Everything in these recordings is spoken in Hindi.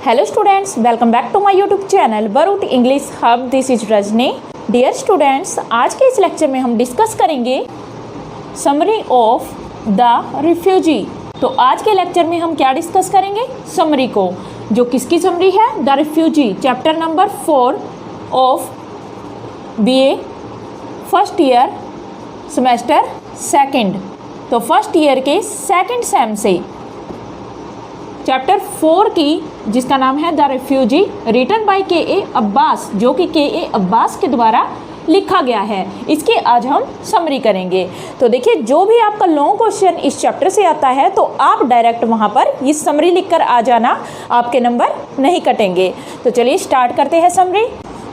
Hello students, welcome back to my YouTube channel Baruti English Hub. This is Rajni. Dear students, आज के इस लेक्चर में हम डिस्कस करेंगे समरी ऑफ द रिफ्यूजी। तो आज के लेक्चर में हम क्या डिस्कस करेंगे? समरी को, जो किसकी समरी है? The refugee, chapter number 4 of BA first year semester second. तो फर्स्ट ईयर के सेकंड सेम से चैप्टर 4 की, जिसका नाम है the refugee, written by KA Abbas, जो कि KA अब्बास के द्वारा लिखा गया है। इसकी आज हम समरी करेंगे। तो देखिए, जो भी आपका लॉन्ग क्वेश्चन इस चैप्टर से आता है तो आप डायरेक्ट वहाँ पर ये समरी लिखकर आ जाना, आपके नंबर नहीं कटेंगे। तो चलिए स्टार्ट करते हैं summary.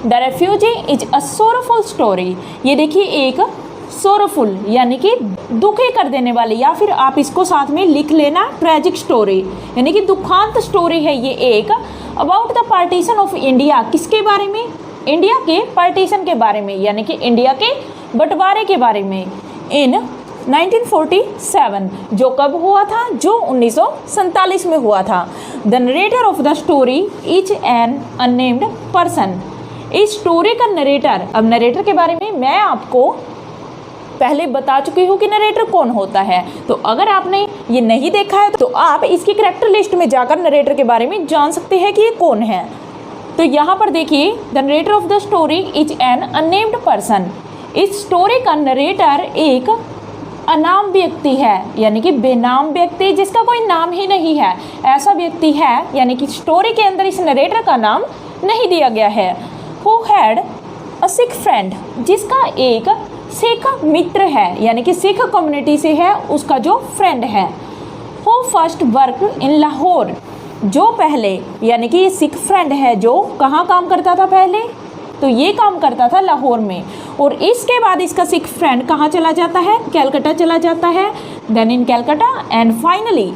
The refugee is a sorrowful story. ये देखिए, एक सोरफुल यानी कि दुखी कर देने वाली, या फिर आप इसको साथ में लिख लेना ट्रेजिक स्टोरी, यानी कि दुखांत स्टोरी है ये एक, about the partition of India. किसके बारे में? इंडिया के पार्टीशन के बारे में, यानी कि इंडिया के बंटवारे के बारे में। इन 1947, जो कब हुआ था? जो 1947 में हुआ था। The narrator of the story is an unnamed person. इस स्टोरी का नरेटर, अब नरेटर के बारे में मैं आपको पहले बता चुकी हूँ कि नरेटर कौन होता है। तो अगर आपने ये नहीं देखा है तो आप इसकी कैरेक्टर लिस्ट में जाकर नरेटर के बारे में जान सकते हैं कि ये कौन है। तो यहाँ पर देखिए, the narrator of the story is an unnamed person. इस स्टोरी का नरेटर एक अनाम व्यक्ति है, यानी कि बेनाम व्यक्ति, जिसका कोई नाम ही नहीं है, ऐसा व्यक्ति है, यानी कि स्टोरी के अंदर इस नरेटर का नाम नहीं दिया गया है। Who had a Sikh friend, जिसका एक सिख मित्र है, यानी कि सिख कम्युनिटी से है, उसका जो फ्रेंड है। Who first work in Lahore, जो पहले, यानी कि ये सिख फ्रेंड है जो कहाँ काम करता था पहले? तो ये काम करता था लाहौर में, और इसके बाद इसका सिख फ्रेंड कहाँ चला जाता है? कैलकाटा चला जाता है। Then in Calcutta and finally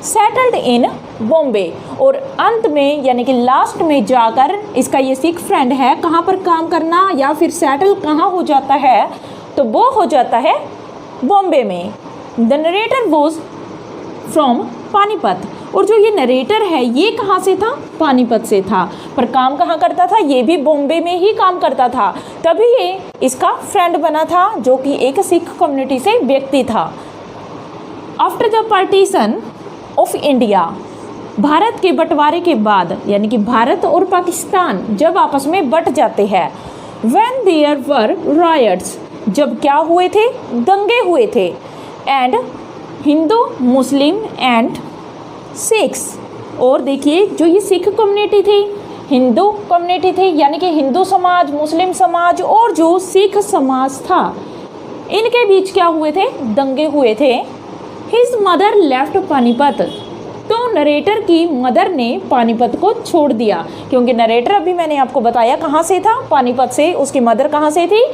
settled in Bombay, और अंत में यानी कि लास्ट में जाकर इसका ये सिख फ्रेंड है कहाँ पर काम करना या फिर सेटल कहाँ हो जाता है? तो वो हो जाता है बॉम्बे में। The narrator was from Panipat, और जो ये नरेटर है ये कहाँ से था? पानीपत से था, पर काम कहाँ करता था? ये भी बॉम्बे में ही काम करता था, तभी ये इसका फ्रेंड बना था, जो कि एक सिख कम्युनिटी से व्यक्ति था। After the partition of India, Bharat के बंटवारे के बाद, यानी कि भारत और पाकिस्तान जब आपस में बट जाते हैं, व्हेन देयर वर रायट्स, जब क्या हुए थे? दंगे हुए थे। And Hindu, Muslim and Sikhs, और देखिए जो ये सिख कम्युनिटी थी, हिंदू कम्युनिटी थी, यानी कि हिंदू समाज, मुस्लिम समाज और जो सिख समाज था, इनके बीच क्या हुए थे? दंगे हुए थे। हिज मदर लेफ्ट पानीपत, तो नरेटर की मदर ने पानीपत को छोड़ दिया, क्योंकि नरेटर अभी मैंने आपको बताया कहाँ से था? पानीपत से। उसकी मदर कहाँ से थी?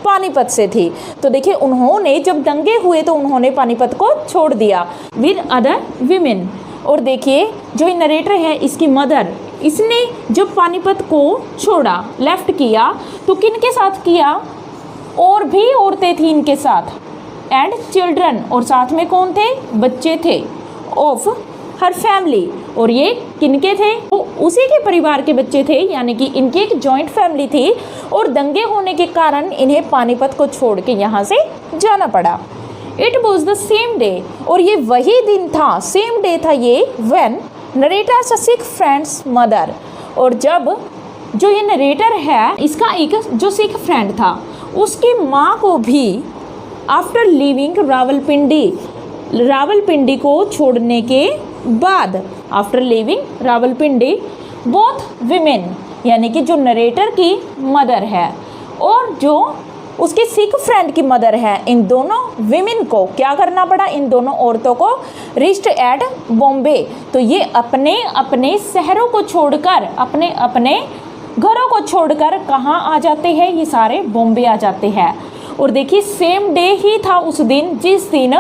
पानीपत से थी। तो देखिए, उन्होंने जब दंगे हुए तो उन्होंने पानीपत को छोड़ दिया विद अदर विमेन। और देखिए, जो नरेटर है, इसकी मदर, इसने जब पानीपत को छोड़ा, लेफ्ट किया, तो किन के साथ किया? और भी औरतें थी इनके साथ, एंड चिल्ड्रन, और साथ में कौन थे? बच्चे थे, ऑफ हर फैमिली। और ये किनके थे? तो उसी के परिवार के बच्चे थे, यानी कि इनकी एक जॉइंट फैमिली थी, और दंगे होने के कारण इन्हें पानीपत को छोड़ के यहाँ से जाना पड़ा। It was the same day, और ये वही दिन था, सेम डे था ये, when narrator's Sikh friends mother, और जब जो ये नरेटर है, इसका एक जो सिख फ्रेंड था, उसकी माँ को भी आफ्टर लिविंग रावलपिंडी को छोड़ने के बाद, after living Rawalpindi, both women, यानी कि जो नरेटर की मदर है और जो उसके सिख फ्रेंड की मदर है, इन दोनों विमेन को क्या करना पड़ा? इन दोनों औरतों को रिस्ट एट बॉम्बे। तो ये अपने अपने शहरों को छोड़कर, अपने अपने घरों को छोड़कर कहाँ आ जाते हैं? ये सारे बॉम्बे आ जाते हैं। और देखिए, सेम डे ही था उस दिन, जिस दिन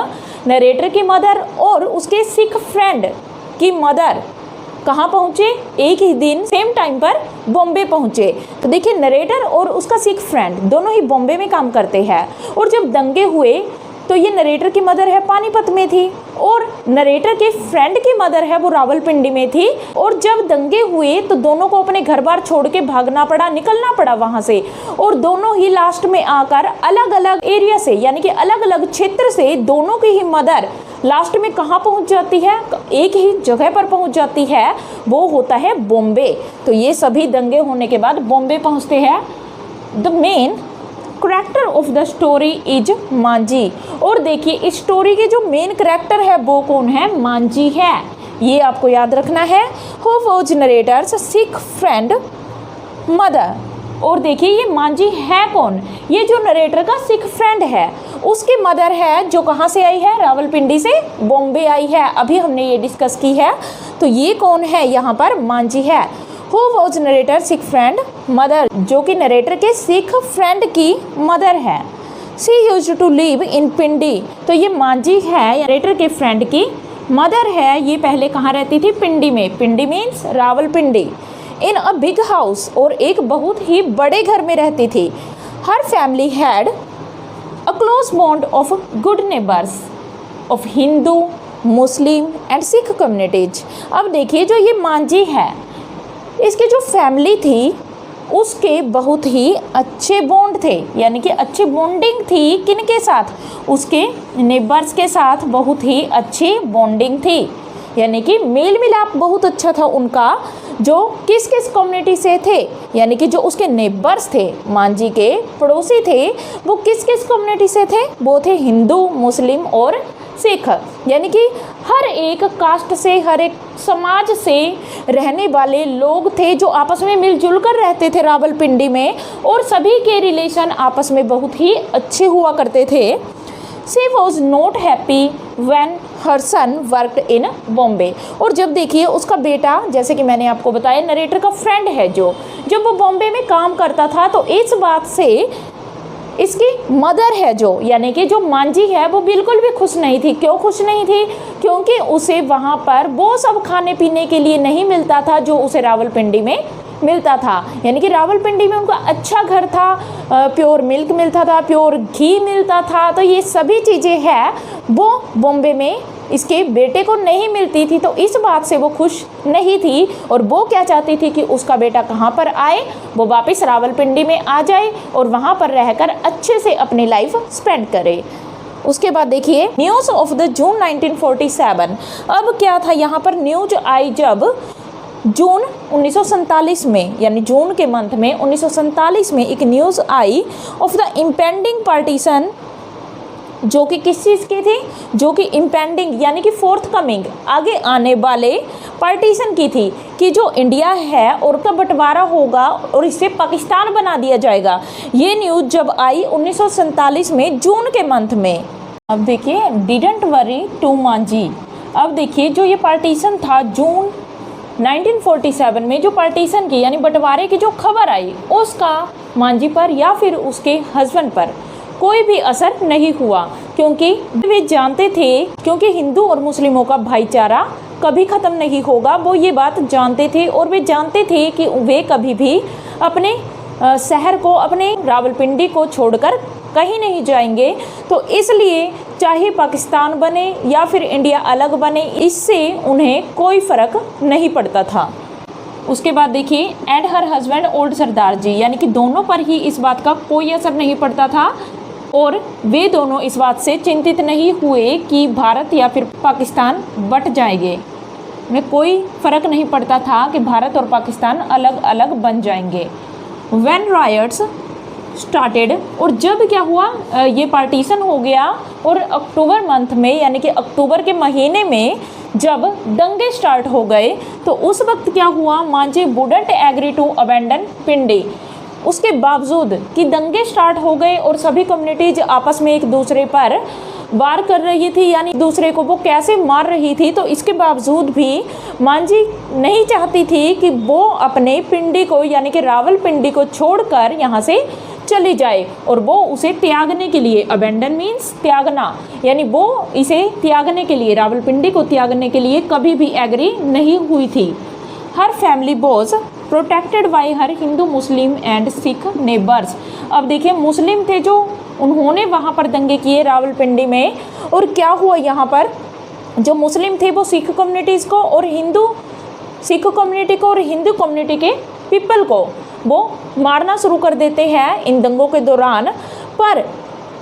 नरेटर की मदर और उसके सिख फ्रेंड की मदर कहाँ पहुँचे? एक ही दिन सेम टाइम पर बॉम्बे पहुँचे। तो देखिए, नरेटर और उसका सिख फ्रेंड दोनों ही बॉम्बे में काम करते हैं, और जब दंगे हुए तो ये नरेटर की मदर है पानीपत में थी और नरेटर के फ्रेंड की मदर है वो रावलपिंडी में थी। और जब दंगे हुए तो दोनों को अपने घर बार छोड़ के भागना पड़ा, निकलना पड़ा वहां से, और दोनों ही लास्ट में आकर अलग अलग एरिया से यानी कि अलग अलग क्षेत्र से दोनों की ही मदर लास्ट में कहाँ पहुंच जाती है, एक ही जगह पर पहुंच जाती है, वो होता है बॉम्बे। तो ये सभी दंगे होने के बाद बॉम्बे पहुंचते हैं। The main character of the story is Manjhi. और देखिए इस स्टोरी के जो मेन करेक्टर है वो कौन है, मांझी है, ये आपको याद रखना है। Who was narrator's Sikh friend mother. और देखिए ये मांझी है कौन, ये जो नरेटर का सिख फ्रेंड है उसकी मदर है, जो कहाँ से आई है, रावलपिंडी से बॉम्बे आई है, अभी हमने ये डिस्कस की है। तो ये कौन है, यहाँ पर मांझी है। Who was narrator Sikh friend mother, जो कि नरेटर के सिख फ्रेंड की मदर है। सी यूज्ड टू लिव इन पिंडी। तो ये मांझी है, नरेटर के फ्रेंड की मदर है, ये पहले कहाँ रहती थी, पिंडी में। Pindi means Rawalpindi. In a big house, और एक बहुत ही बड़े घर में रहती थी। हर family had a close bond of good neighbours of Hindu Muslim and Sikh communities. अब देखिए जो ये मांझी है इसकी जो फैमिली थी उसके बहुत ही अच्छे बॉन्ड थे, यानी कि अच्छी बॉन्डिंग थी किनके साथ, उसके नेबर्स के साथ बहुत ही अच्छी बॉन्डिंग थी, यानी कि मेल मिलाप बहुत अच्छा था उनका। जो किस किस कम्युनिटी से थे, यानी कि जो उसके नेबर्स थे, मांझी के पड़ोसी थे, वो किस किस कम्युनिटी से थे, वो थे हिंदू मुस्लिम और सिख, यानी कि हर एक कास्ट से, हर एक समाज से रहने वाले लोग थे जो आपस में मिलजुल कर रहते थे रावलपिंडी में, और सभी के रिलेशन आपस में बहुत ही अच्छे हुआ करते थे। She was not happy when her son worked in Bombay. और जब देखिए उसका बेटा, जैसे कि मैंने आपको बताया नरेटर का फ्रेंड है, जो जब वो बॉम्बे में काम करता था तो इस बात से इसकी मदर है जो, यानी कि जो मांझी है, वो बिल्कुल भी खुश नहीं थी। क्यों खुश नहीं थी, क्योंकि उसे वहाँ पर वो सब खाने पीने के लिए नहीं मिलता था जो उसे रावलपिंडी में मिलता था। यानी कि रावलपिंडी में उनका अच्छा घर था, प्योर मिल्क मिलता था, प्योर घी मिलता था, तो ये सभी चीज़ें हैं वो बॉम्बे में इसके बेटे को नहीं मिलती थी। तो इस बात से वो खुश नहीं थी, और वो क्या चाहती थी कि उसका बेटा कहाँ पर आए, वो वापस रावलपिंडी में आ जाए और वहाँ पर रहकर अच्छे से अपनी लाइफ स्पेंड करे। उसके बाद देखिए न्यूज़ ऑफ द जून 1947। अब क्या था यहाँ पर न्यूज आई जब जून 1947 में, यानी जून के मंथ में 1947 में एक news I of the impending partition, जो कि किस चीज़ की थी, जो कि इम्पेंडिंग यानी कि फोर्थ कमिंग, आगे आने वाले पार्टीशन की थी, कि जो इंडिया है और का बंटवारा होगा और इसे पाकिस्तान बना दिया जाएगा। ये न्यूज़ जब आई 1947 में जून के मंथ में। अब देखिए डिडंट वरी टू मांझी। अब देखिए जो ये पार्टीशन था जून 1947 में, जो पार्टीशन की यानी बंटवारे की जो खबर आई, उसका मांझी पर या फिर उसके हस्बैंड पर कोई भी असर नहीं हुआ, क्योंकि वे जानते थे, क्योंकि हिंदू और मुस्लिमों का भाईचारा कभी ख़त्म नहीं होगा, वो ये बात जानते थे। और वे जानते थे कि वे कभी भी अपने शहर को, अपने रावलपिंडी को छोड़कर कहीं नहीं जाएंगे। तो इसलिए चाहे पाकिस्तान बने या फिर इंडिया अलग बने, इससे उन्हें कोई फ़र्क नहीं पड़ता था। उसके बाद देखिए एंड हर हस्बैंड ओल्ड सरदार जी, यानी कि दोनों पर ही इस बात का कोई असर नहीं पड़ता था, और वे दोनों इस बात से चिंतित नहीं हुए कि भारत या फिर पाकिस्तान बट जाएंगे। उन्हें कोई फ़र्क नहीं पड़ता था कि भारत और पाकिस्तान अलग अलग बन जाएंगे। व्हेन रायट्स स्टार्टेड, और जब क्या हुआ, ये पार्टीशन हो गया और अक्टूबर मंथ में, यानी कि अक्टूबर के महीने में जब दंगे स्टार्ट हो गए, तो उस वक्त क्या हुआ, Manjhi wouldn't agree to abandon Pindi. उसके बावजूद कि दंगे स्टार्ट हो गए और सभी कम्युनिटीज आपस में एक दूसरे पर वार कर रही थी, यानी दूसरे को वो कैसे मार रही थी, तो इसके बावजूद भी मांझी नहीं चाहती थी कि वो अपने पिंडी को, यानी कि रावलपिंडी को छोड़कर यहाँ से चली जाए, और वो उसे त्यागने के लिए, अबेंडन मीन्स त्यागना, यानी वो इसे त्यागने के लिए, रावलपिंडी को त्यागने के लिए कभी भी एग्री नहीं हुई थी। हर family was protected by her Hindu Muslim and Sikh neighbours. अब देखिए मुस्लिम थे जो उन्होंने वहाँ पर दंगे किए रावलपिंडी में। और क्या हुआ, यहाँ पर जो मुस्लिम थे वो सिख कम्युनिटीज़ को और सिख कम्युनिटी को और हिंदू कम्युनिटी के पीपल को वो मारना शुरू कर देते हैं इन दंगों के दौरान। पर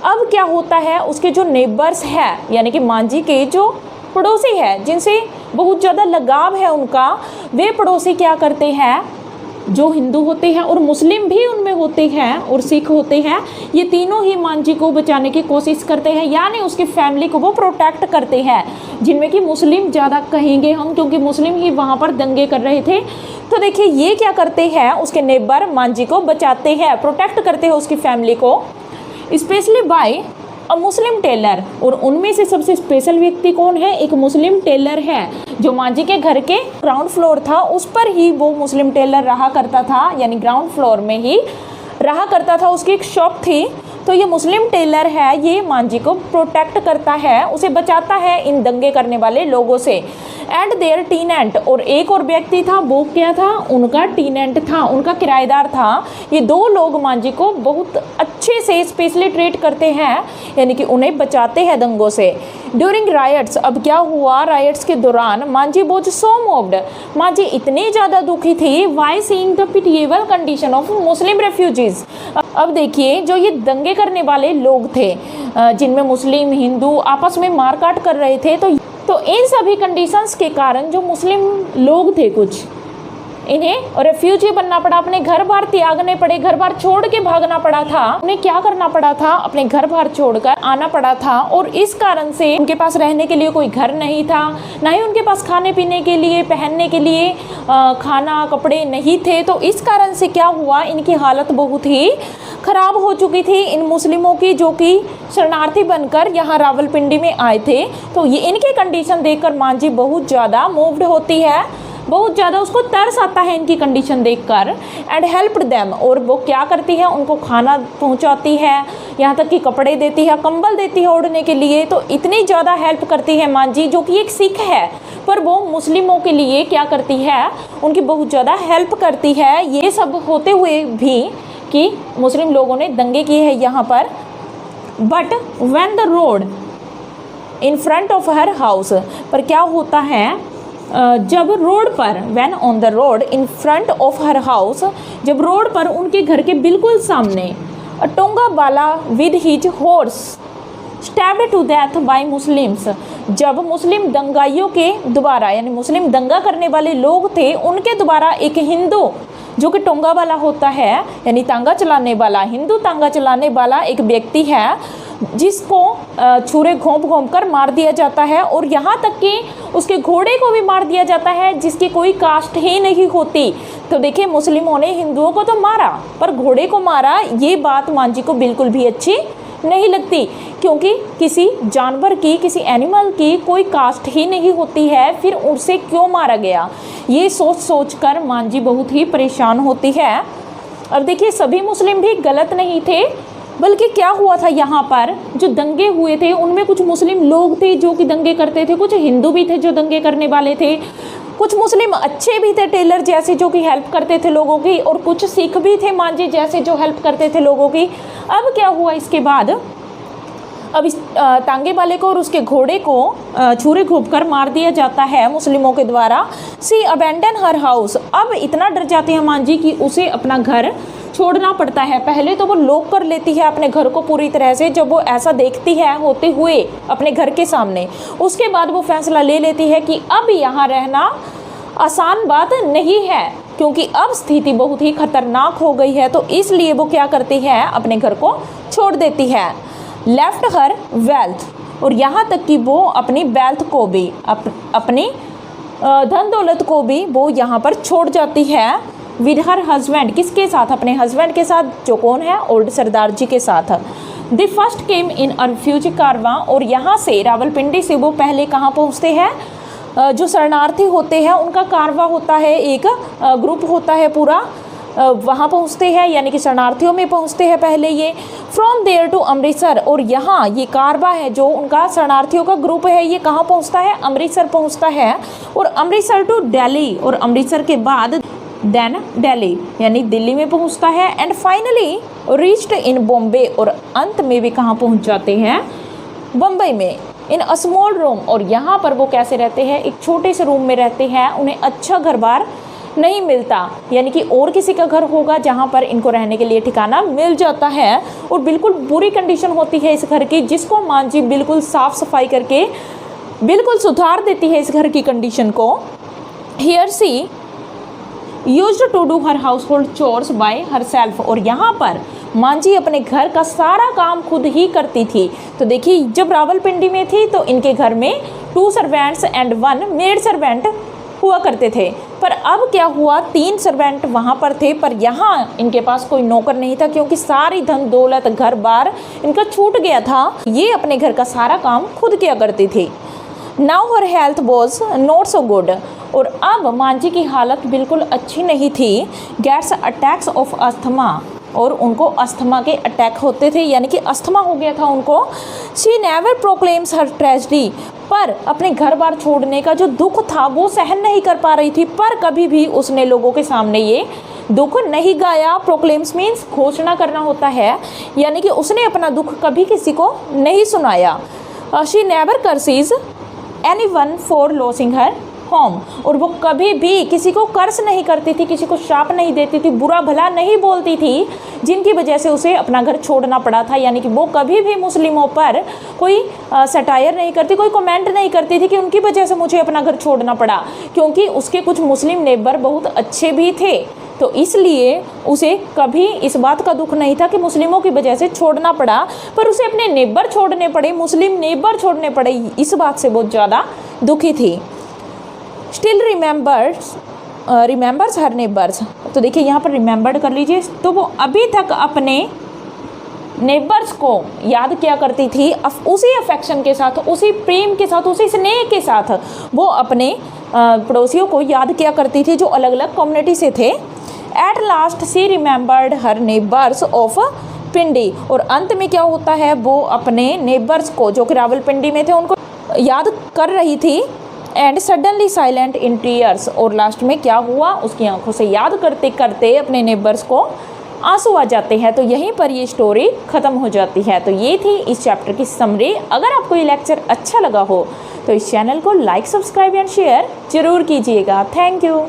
अब क्या होता है, उसके जो नेबर्स है यानी कि मांझी के जो पड़ोसी है जिनसे बहुत ज़्यादा लगाव है उनका, वे पड़ोसी क्या करते हैं, जो हिंदू होते हैं और मुस्लिम भी उनमें होते हैं और सिख होते हैं, ये तीनों ही मांझी को बचाने की कोशिश करते हैं, यानी उसकी फैमिली को वो प्रोटेक्ट करते हैं, जिनमें कि मुस्लिम ज़्यादा कहेंगे हम, क्योंकि मुस्लिम ही वहाँ पर दंगे कर रहे थे। तो देखिए ये क्या करते हैं, उसके नेबर मांझी को बचाते हैं, प्रोटेक्ट करते हैं उसकी फैमिली को, स्पेशली बाय अ मुस्लिम टेलर। और उनमें से सबसे स्पेशल व्यक्ति कौन है, एक मुस्लिम टेलर है जो मांझी के घर के ग्राउंड फ्लोर था उस पर ही वो मुस्लिम टेलर रहा करता था, यानी ग्राउंड फ्लोर में ही रहा करता था, उसकी एक शॉप थी। तो ये मुस्लिम टेलर है, ये मांझी को प्रोटेक्ट करता है, उसे बचाता है इन दंगे करने वाले लोगों से। एंड देयर टीनेंट, और एक और व्यक्ति था, वो क्या था, उनका टीनेंट था, उनका किराएदार था। ये दो लोग मांझी को बहुत अच्छे से स्पेशली ट्रीट करते हैं, यानी कि उन्हें बचाते हैं दंगों से। ड्यूरिंग रायट्स, अब क्या हुआ, रायट्स के दौरान Manjhi was so moved, Manjhi इतनी ज़्यादा दुखी थी, by seeing the pitiable condition of Muslim refugees. अब देखिए जो ये दंगे करने वाले लोग थे, जिनमें मुस्लिम हिंदू आपस में मारकाट कर रहे थे, तो इन सभी कंडीशंस के कारण जो मुस्लिम लोग थे कुछ, इन्हें रेफ्यूजी बनना पड़ा, अपने घर बार त्यागने पड़े, घर बार छोड़ के भागना पड़ा था, उन्हें क्या करना पड़ा था, अपने घर बार छोड़कर आना पड़ा था। और इस कारण से उनके पास रहने के लिए कोई घर नहीं था, ना ही उनके पास खाने पीने के लिए, पहनने के लिए खाना कपड़े नहीं थे। तो इस कारण से क्या हुआ, इनकी हालत बहुत ही खराब हो चुकी थी इन मुस्लिमों की, जो कि शरणार्थी बनकर यहाँ रावलपिंडी में आए थे। तो ये इनकी कंडीशन देखकर मांझी बहुत ज़्यादा मूव्ड होती है, बहुत ज़्यादा उसको तरस आता है इनकी कंडीशन देखकर। एंड हेल्प्ड देम, और वो क्या करती है, उनको खाना पहुंचाती है, यहाँ तक कि कपड़े देती है, कंबल देती है ओढ़ने के लिए। तो इतनी ज़्यादा हेल्प करती है मांझी, जो कि एक सिख है पर वो मुस्लिमों के लिए क्या करती है, उनकी बहुत ज़्यादा हेल्प करती है। ये सब होते हुए भी कि मुस्लिम लोगों ने दंगे किए हैं यहाँ पर। But when the road in front of her house, पर क्या होता है, जब रोड पर, when on the road in front of her house, जब रोड पर उनके घर के बिल्कुल सामने tonga wala with his horse stabbed to death by Muslims, जब मुस्लिम दंगाइयों के द्वारा, यानी मुस्लिम दंगा करने वाले लोग थे उनके द्वारा, एक हिंदू जो कि टोंगा वाला होता है, यानी तांगा चलाने वाला, हिंदू तांगा चलाने वाला एक व्यक्ति है, जिसको छुरे घोंप घोंप कर मार दिया जाता है। और यहाँ तक कि उसके घोड़े को भी मार दिया जाता है, जिसकी कोई कास्ट ही नहीं होती। तो देखिए मुस्लिमों ने हिंदुओं को तो मारा पर घोड़े को मारा, ये बात मांझी को बिल्कुल भी अच्छी नहीं लगती, क्योंकि किसी जानवर की, किसी एनिमल की कोई कास्ट ही नहीं होती है, फिर उसे क्यों मारा गया, ये सोच सोच कर मांझी बहुत ही परेशान होती है। अब देखिए सभी मुस्लिम भी गलत नहीं थे, बल्कि क्या हुआ था, यहाँ पर जो दंगे हुए थे उनमें कुछ मुस्लिम लोग थे जो कि दंगे करते थे, कुछ हिंदू भी थे जो दंगे करने वाले थे, कुछ मुस्लिम अच्छे भी थे टेलर जैसे जो कि हेल्प करते थे लोगों की, और कुछ सिख भी थे मांझी जैसे जो हेल्प करते थे लोगों की। अब क्या हुआ इसके बाद, अब इस तांगे वाले को और उसके घोड़े को छुरे घोंप कर मार दिया जाता है मुस्लिमों के द्वारा। सी अबेंडन हर हाउस, अब इतना डर जाती है मांझी कि उसे अपना घर छोड़ना पड़ता है। पहले तो वो लॉक कर लेती है अपने घर को पूरी तरह से, जब वो ऐसा देखती है होते हुए अपने घर के सामने, उसके बाद वो फैसला ले लेती है कि अब यहाँ रहना आसान बात नहीं है, क्योंकि अब स्थिति बहुत ही खतरनाक हो गई है। तो इसलिए वो क्या करती है, अपने घर को छोड़ देती है। लेफ्ट हर वेल्थ, और यहाँ तक कि वो अपनी वेल्थ को भी, अपनी धन दौलत को भी वो यहाँ पर छोड़ जाती है। विद हर हस्बैंड, किसके साथ, अपने हस्बैंड के साथ, जो कौन है, ओल्ड सरदार जी के साथ। The first came in a refugee कारवां, और यहाँ से रावलपिंडी से वो पहले कहाँ पहुँचते हैं, जो शरणार्थी होते हैं उनका कारवा होता है, एक ग्रुप होता है पूरा, वहाँ पहुँचते हैं, यानी कि शरणार्थियों में पहुँचते हैं पहले ये। फ्रॉम देयर टू अमृतसर, और यहाँ ये कारवा है जो उनका शरणार्थियों का ग्रुप है, ये कहाँ पहुँचता है, अमृतसर पहुँचता है। और अमृतसर टू दिल्ली, और अमृतसर के बाद देन दिल्ली, यानी दिल्ली में पहुंचता है। And finally reached in Bombay, और अंत में वे कहाँ पहुंच जाते हैं, बम्बई में। इन अ स्मॉल रूम, और यहाँ पर वो कैसे रहते हैं, एक छोटे से रूम में रहते हैं। उन्हें अच्छा घर बार नहीं मिलता, यानी कि और किसी का घर होगा जहाँ पर इनको रहने के लिए ठिकाना मिल जाता है। और बिल्कुल बुरी कंडीशन होती है इस घर की, जिसको मान जी बिल्कुल साफ़ सफाई करके बिल्कुल सुधार देती है इस घर की कंडीशन को। Here she used to do her household chores by herself, और यहाँ पर मांझी अपने घर का सारा काम खुद ही करती थी। तो देखिए, जब रावलपिंडी में थी तो इनके घर में 2 सर्वेंट्स एंड 1 मेड सर्वेंट हुआ करते थे। पर अब क्या हुआ, 3 सर्वेंट वहाँ पर थे, पर यहाँ इनके पास कोई नौकर नहीं था, क्योंकि सारी धन दौलत घर बार इनका छूट गया था। ये अपने घर का सारा काम खुद किया करती थी। Now her health was not so good, और अब मांझी की हालत बिल्कुल अच्छी नहीं थी। गैट्स अटैक्स ऑफ अस्थमा, और उनको अस्थमा के अटैक होते थे, यानी कि अस्थमा हो गया था उनको। She never proclaims her tragedy, पर अपने घर बार छोड़ने का जो दुख था वो सहन नहीं कर पा रही थी, पर कभी भी उसने लोगों के सामने ये दुख नहीं गाया। प्रोक्लेम्स मीन्स घोषणा करना होता है, यानी कि उसने अपना दुख कभी किसी को नहीं सुनाया। She never curses anyone for losing her home, और वो कभी भी किसी को कर्स नहीं करती थी, किसी को शाप नहीं देती थी, बुरा भला नहीं बोलती थी, जिनकी वजह से उसे अपना घर छोड़ना पड़ा था। यानी कि वो कभी भी मुस्लिमों पर कोई सटायर नहीं करती, कोई कमेंट नहीं करती थी कि उनकी वजह से मुझे अपना घर छोड़ना पड़ा, क्योंकि उसके कुछ मुस्लिम नेबर बहुत अच्छे भी थे। तो इसलिए उसे कभी इस बात का दुख नहीं था कि मुस्लिमों की वजह से छोड़ना पड़ा, पर उसे अपने नेबर छोड़ने पड़े, मुस्लिम नेबर छोड़ने पड़े, इस बात से बहुत ज़्यादा दुखी थी। स्टिल रिमेंबर्स हर नेबर्स, तो देखिए यहाँ पर रिमेंबर्ड कर लीजिए, तो वो अभी तक अपने नेबर्स को याद किया करती थी, उसी अफेक्शन के साथ, उसी प्रेम के साथ, उसी स्नेह के साथ वो अपने पड़ोसियों को याद किया करती थी जो अलग अलग कम्युनिटी से थे। At last she remembered her neighbours of Pindi, और अंत में क्या होता है, वो अपने नेबर्स को जो कि रावलपिंडी में थे उनको याद कर रही थी। And suddenly silent in tears, और लास्ट में क्या हुआ, उसकी आंखों से याद करते करते अपने नेबर्स को आंसू आ जाते हैं। तो यहीं पर ये स्टोरी ख़त्म हो जाती है। तो ये थी इस चैप्टर की समरी। अगर आपको ये लेक्चर अच्छा लगा हो तो इस चैनल को लाइक, सब्सक्राइब एंड शेयर जरूर कीजिएगा। Thank you.